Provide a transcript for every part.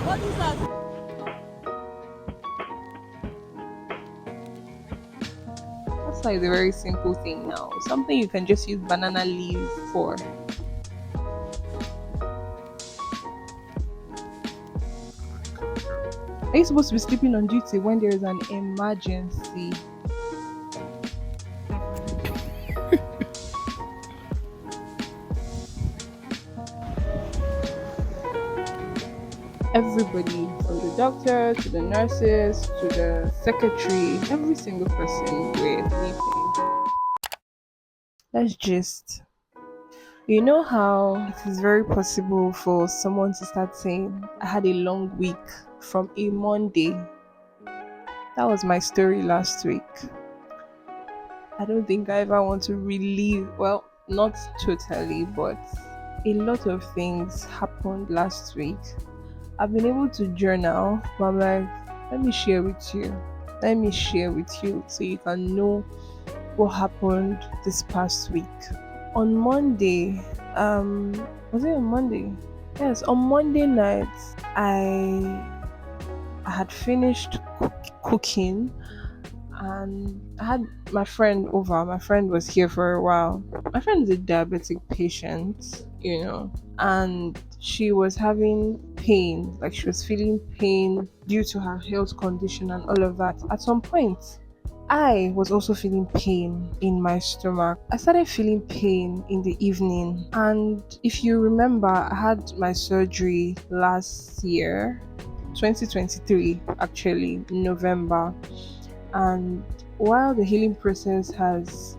What is that? That's like a very simple thing now. Something you can just use banana leaf for. Are you supposed to be sleeping on duty when there is an emergency? Everybody, from the doctor to the nurses to the secretary, every single person were sleeping. Let's just, you know how it is very possible for someone to start saying, I had a long week from a Monday. That was my story last week. I don't think I ever want to relive, well, not totally, but a lot of things happened last week. I've been able to journal, but I'm like, let me share with you. Let me share with you so you can know what happened this past week. On Monday, was it on Monday? Yes, on Monday night, I had finished cooking and I had my friend over. My friend was here for a while. My friend is a diabetic patient, and she was having pain, like she was feeling pain due to her health condition and all of that. At some point, I was also feeling pain in my stomach. I started feeling pain in the evening, and if you remember, I had my surgery last year, 2023, actually, November. And while the healing process has,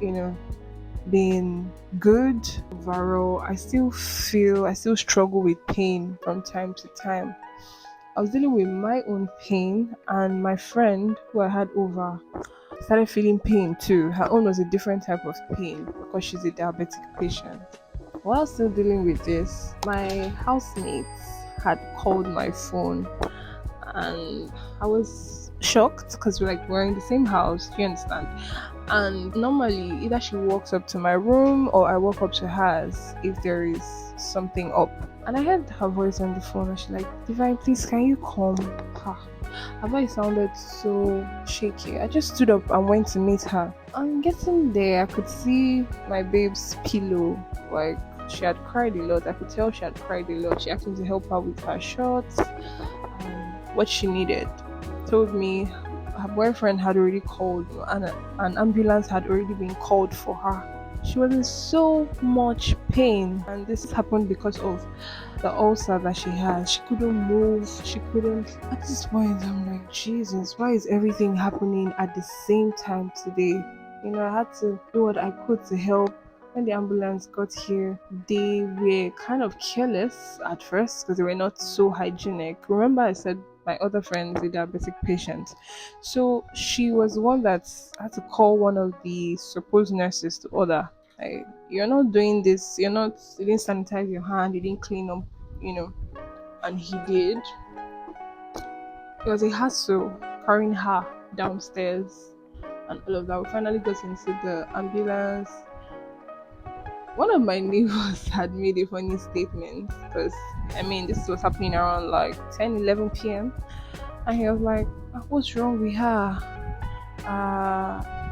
been good overall, I still struggle with pain from time to time. I was dealing with my own pain, and my friend who I had over started feeling pain too. Her own was a different type of pain because she's a diabetic patient. While still dealing with this, my housemates had called my phone, and I was shocked because we're in the same house. Do you understand? And normally, either she walks up to my room or I walk up to hers if there is something up. And I heard her voice on the phone, and she's like, "Divine, please, can you come?" Ha. Her voice sounded so shaky. I just stood up and went to meet her. And getting there, I could see my babe's pillow. Like, she had cried a lot. I could tell she had cried a lot. She asked me to help her with her shots and what she needed. Told me her boyfriend had already called and an ambulance had already been called for her. She was in so much pain, and this happened because of the ulcer that she has. She couldn't move, she couldn't. At this point, I'm like, Jesus, why is everything happening at the same time today? I had to do what I could to help. When the ambulance got here, they were kind of careless at first because they were not so hygienic. Remember, I said my other friend is a diabetic patient. So she was the one that had to call one of the supposed nurses to order. Like, you're not doing this, you didn't sanitize your hand, you didn't clean up, and he did. It was a hassle carrying her downstairs and all of that. We finally got into the ambulance. One of my neighbors had made a funny statement because this was happening around like 10, 11 p.m. And he was like, "What's wrong with her?"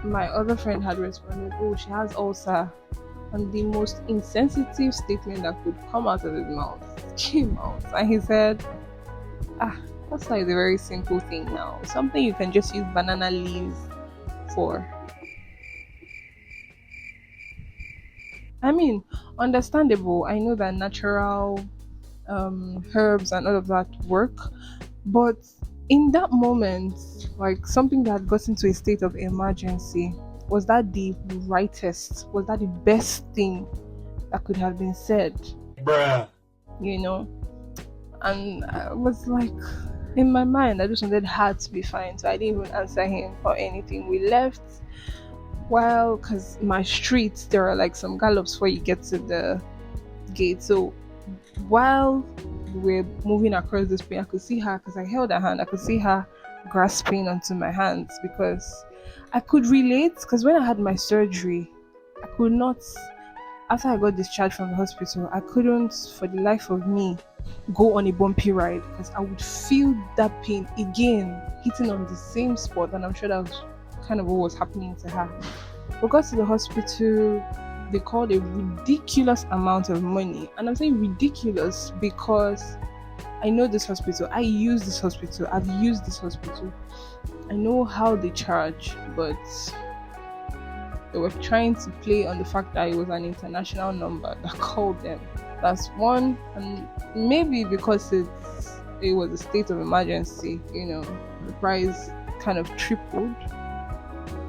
My other friend had responded, "Oh, she has ulcer." And the most insensitive statement that could come out of his mouth came out. And he said, that's like a very simple thing now. Something you can just use banana leaves for. Understandable. I know that natural herbs and all of that work, but in that moment, like something that got into a state of emergency, was that the rightest? Was that the best thing that could have been said? Bruh. And I was like, in my mind, I just wanted her to be fine, so I didn't even answer him or anything. We left. Well, because my street, there are like some gallops before you get to the gate. So while we were moving across the street, I could see her because I held her hand. I could see her grasping onto my hands because I could relate. Because when I had my surgery, I could not. After I got discharged from the hospital, I couldn't, for the life of me, go on a bumpy ride because I would feel that pain again hitting on the same spot, and I'm sure that was kind of what was happening to her. We got to the hospital, they called a ridiculous amount of money, and I'm saying ridiculous because I know this hospital, I use this hospital, I've used this hospital, I know how they charge, but they were trying to play on the fact that it was an international number that called them. That's one, and maybe because it was a state of emergency, the price kind of tripled.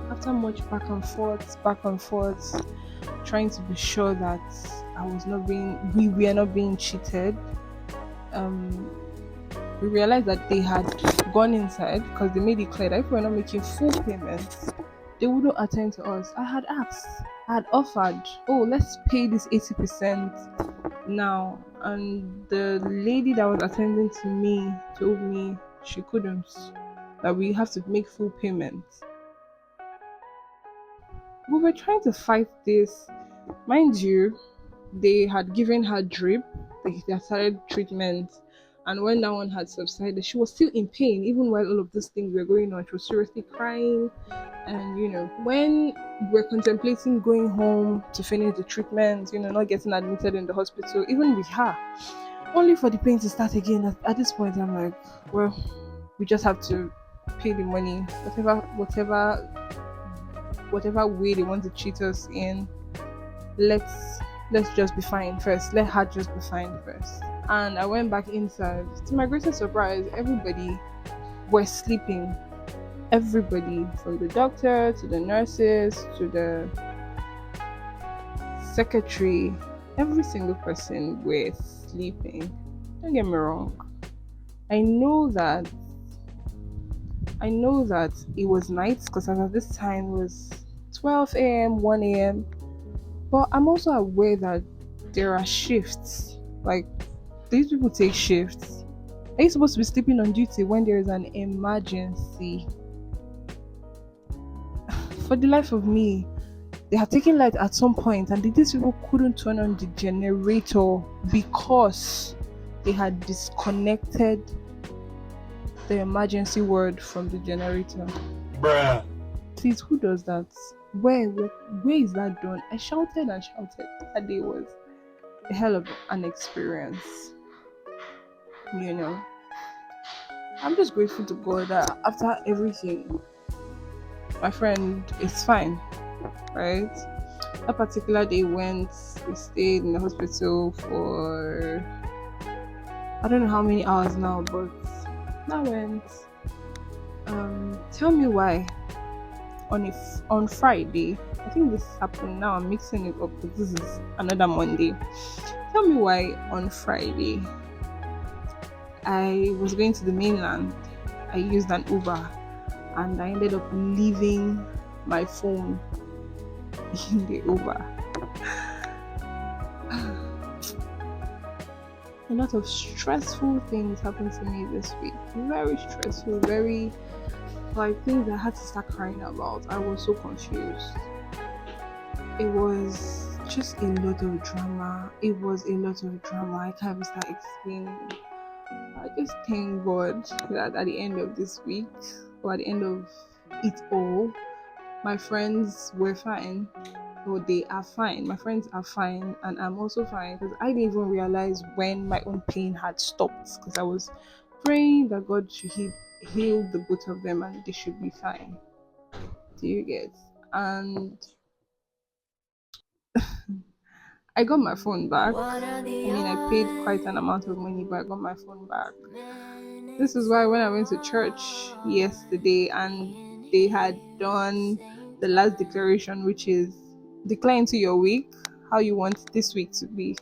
After much back and forth, trying to be sure that we were not being cheated. We realized that they had gone inside because they made it clear that if we're not making full payments, they wouldn't attend to us. I had asked, I had offered, oh, let's pay this 80% now. And the lady that was attending to me told me she couldn't, that we have to make full payments. We were trying to fight this. Mind you, they had given her drip, they had started treatment, and when that one had subsided, she was still in pain, even while all of these things were going on. She was seriously crying. And when we're contemplating going home to finish the treatment, not getting admitted in the hospital, even with her, only for the pain to start again. At this point, I'm like, well, we just have to pay the money, whatever way they want to cheat us in. Let's just be fine first. Let her just be fine first. And I went back inside. To my greatest surprise, everybody were sleeping. Everybody, from the doctor to the nurses to the secretary, every single person were sleeping. Don't get me wrong. I know that it was night because at this time it was 12 a.m., 1 a.m. But I'm also aware that there are shifts. Like, these people take shifts. Are you supposed to be sleeping on duty when there is an emergency? For the life of me, they had taken light at some point, and these people couldn't turn on the generator because they had disconnected the emergency word from the generator. Bruh. Please, who does that? Where is that done? I shouted and shouted. That day was a hell of an experience. I'm just grateful to God that after everything, my friend is fine, right? That particular day we stayed in the hospital for I don't know how many hours now, but that went. Tell me why on Friday, I think this happened now, I'm mixing it up because this is another Monday. Tell me why on Friday I was going to the mainland. I used an Uber and I ended up leaving my phone in the Uber. A lot of stressful things happened to me this week. Very stressful, very things I had to start crying about. I was so confused. It was just a lot of drama. I can't even start explaining. I just thank God that at the end of this week, or at the end of it all, my friends were fine. Or they are fine. My friends are fine, and I'm also fine because I didn't even realize when my own pain had stopped because I was praying that God should heal the both of them and they should be fine. Do you get? And I got my phone back. I mean, I paid quite an amount of money, but I got my phone back. This is why when I went to church yesterday and they had done the last declaration, which is declare into your week how you want this week to be,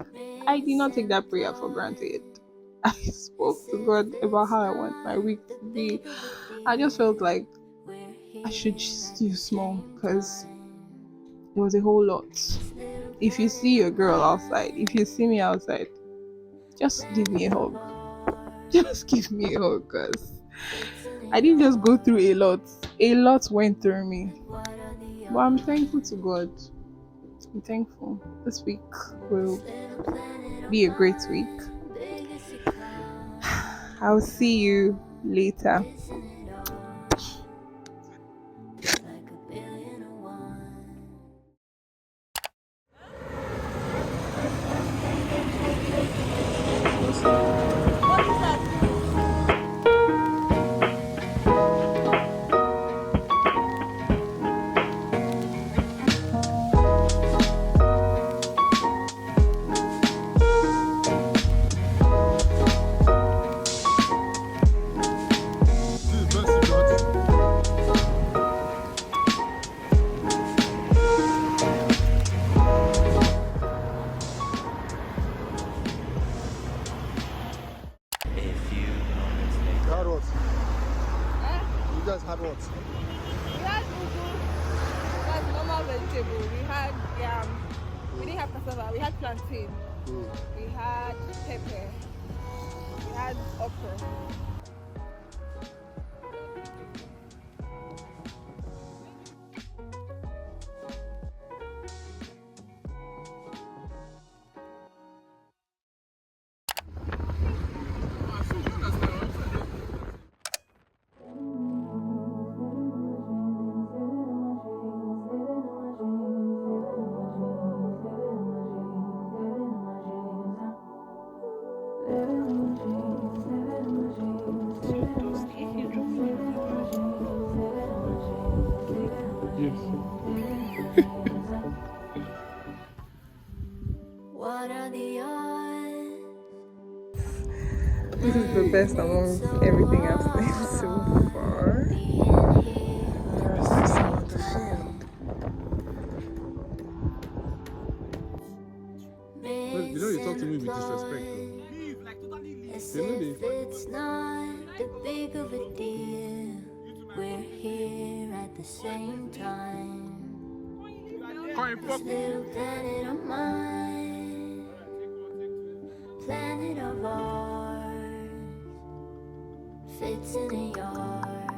I did not take that prayer for granted. I spoke to God about how I want my week to be. I just felt like I should just do small because it was a whole lot. If you see your girl outside, if you see me outside, just give me a hug. Just give me a hug because I didn't just go through a lot. A lot went through me. But I'm thankful to God. I'm thankful. This week will be a great week. I'll see you later. You had what? You guys had what? We had ugu, that's normal vegetable. We had yam. We didn't have cassava. We had plantain. We had pepper. We had okra. What are the odds? This is the best amongst everything I've said so far. You know you talk to me with disrespect though. It's not that big of a deal. We're here at the same time. This little planet of mine, planet of ours, fits in a yard.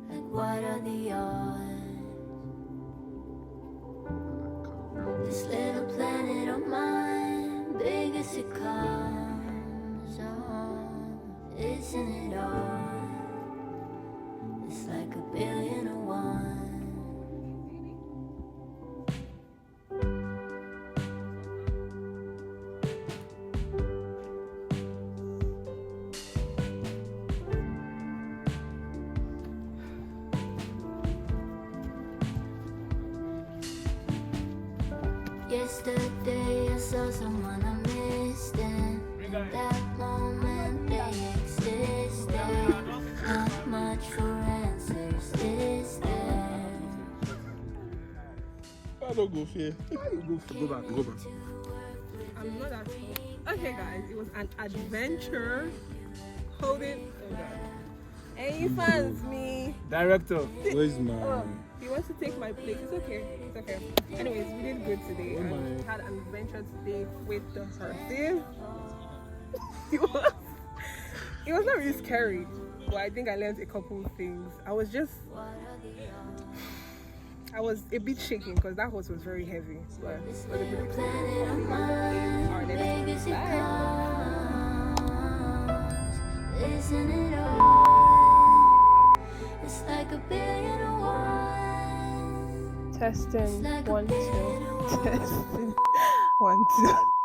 Like what are the odds? This little planet of mine, big as it comes, oh, isn't it odd? It's like a billion and one. Yesterday I saw someone I missed, and in that moment they existed. Not much for answers, is there? I don't go fear. Go back. I'm not at home. Okay, guys, it was an adventure. Hold it. Any fans, me. Director. Where's my... He wants to take my place. It's okay. It's okay. Anyways, we did good today. And we had an adventure today with the horses. It was not really scary, but I think I learned a couple of things. I was a bit shaking because that horse was very heavy. But it was a good experience. Alright, let's go. Bye. Isn't it all? It's like a billion and one. Testing Like a 1 2. billion and one. Testing 1 2.